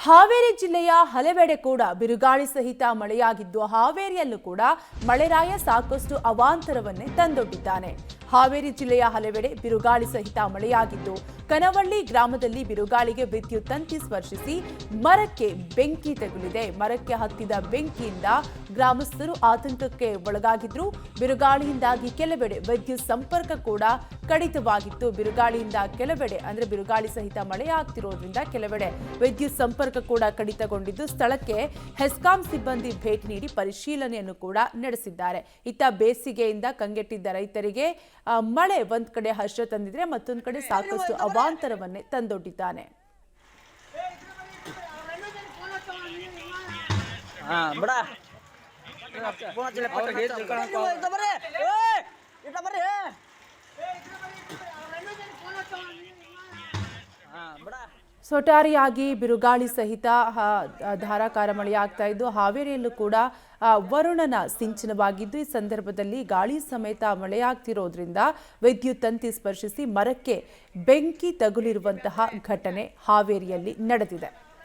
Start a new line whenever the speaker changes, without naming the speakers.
ಹಾವೇರಿ ಜಿಲ್ಲೆಯ ಹಲವೆಡೆ ಕೂಡ ಬಿರುಗಾಳಿ ಸಹಿತ ಮಳೆಯಾಗಿದ್ದು ಹಾವೇರಿಯಲ್ಲೂ ಕೂಡ ಮಳೆರಾಯ ಸಾಕಷ್ಟು ಅವಾಂತರವನ್ನೇ ತಂದೊಡ್ಡಿದ್ದಾನೆ. ಹಾವೇರಿ ಜಿಲ್ಲೆಯ ಹಲವೆಡೆ ಬಿರುಗಾಳಿ ಸಹಿತ ಮಳೆಯಾಗಿದ್ದು ಕನವಳ್ಳಿ ಗ್ರಾಮದಲ್ಲಿ ಬಿರುಗಾಳಿಗೆ ವಿದ್ಯುತ್ ತಂತಿ ಸ್ಪರ್ಶಿಸಿ ಮರಕ್ಕೆ ಬೆಂಕಿ ತಗುಲಿದೆ. ಮರಕ್ಕೆ ಹತ್ತಿದ ಬೆಂಕಿಯಿಂದ ಗ್ರಾಮಸ್ಥರು ಆತಂಕಕ್ಕೆ ಒಳಗಾಗಿದ್ರು. ಬಿರುಗಾಳಿಯಿಂದಾಗಿ ಕೆಲವೆಡೆ ವಿದ್ಯುತ್ ಸಂಪರ್ಕ ಕೂಡ ಕಡಿತವಾಗಿತ್ತು. ಬಿರುಗಾಳಿಯಿಂದ ಕೆಲವೆಡೆ ಅಂದ್ರೆ ಬಿರುಗಾಳಿ ಸಹಿತ ಮಳೆಯಾಗ್ತಿರೋದ್ರಿಂದ ಕೆಲವೆಡೆ ವಿದ್ಯುತ್ ಸಂಪರ್ಕ ಕೂಡ ಕಡಿತಗೊಂಡಿದ್ದು ಸ್ಥಳಕ್ಕೆ ಹೆಸ್ಕಾಂ ಸಿಬ್ಬಂದಿ ಭೇಟಿ ನೀಡಿ ಪರಿಶೀಲನೆಯನ್ನು ಕೂಡ ನಡೆಸಿದ್ದಾರೆ. ಇತ್ತ ಬೇಸಿಗೆಯಿಂದ ಕಂಗೆಟ್ಟಿದ್ದ ರೈತರಿಗೆ ಮಳೆ ಒಂದ್ ಕಡೆ ಹರ್ಷ ತಂದಿದ್ರೆ ಮತ್ತೊಂದು ಕಡೆ ಸಾಕಷ್ಟು ಅವಾಂತರವನ್ನೇ ತಂದೊಡ್ಡಿದ್ದಾನೆ. ಸೊಟಾರಿಯಾಗಿ ಬಿರುಗಾಳಿ ಸಹಿತ ಧಾರಾಕಾರ ಮಳೆಯಾಗ್ತಾ ಇದ್ದು ಹಾವೇರಿಯಲ್ಲೂ ಕೂಡ ವರುಣನ ಸಿಂಚನವಾಗಿದ್ದು ಈ ಸಂದರ್ಭದಲ್ಲಿ ಗಾಳಿ ಸಮೇತ ಮಳೆಯಾಗ್ತಿರೋದ್ರಿಂದ ವಿದ್ಯುತ್ ತಂತಿ ಸ್ಪರ್ಶಿಸಿ ಮರಕ್ಕೆ ಬೆಂಕಿ ತಗುಲಿರುವಂತಹ ಘಟನೆ ಹಾವೇರಿಯಲ್ಲಿ ನಡೆದಿದೆ.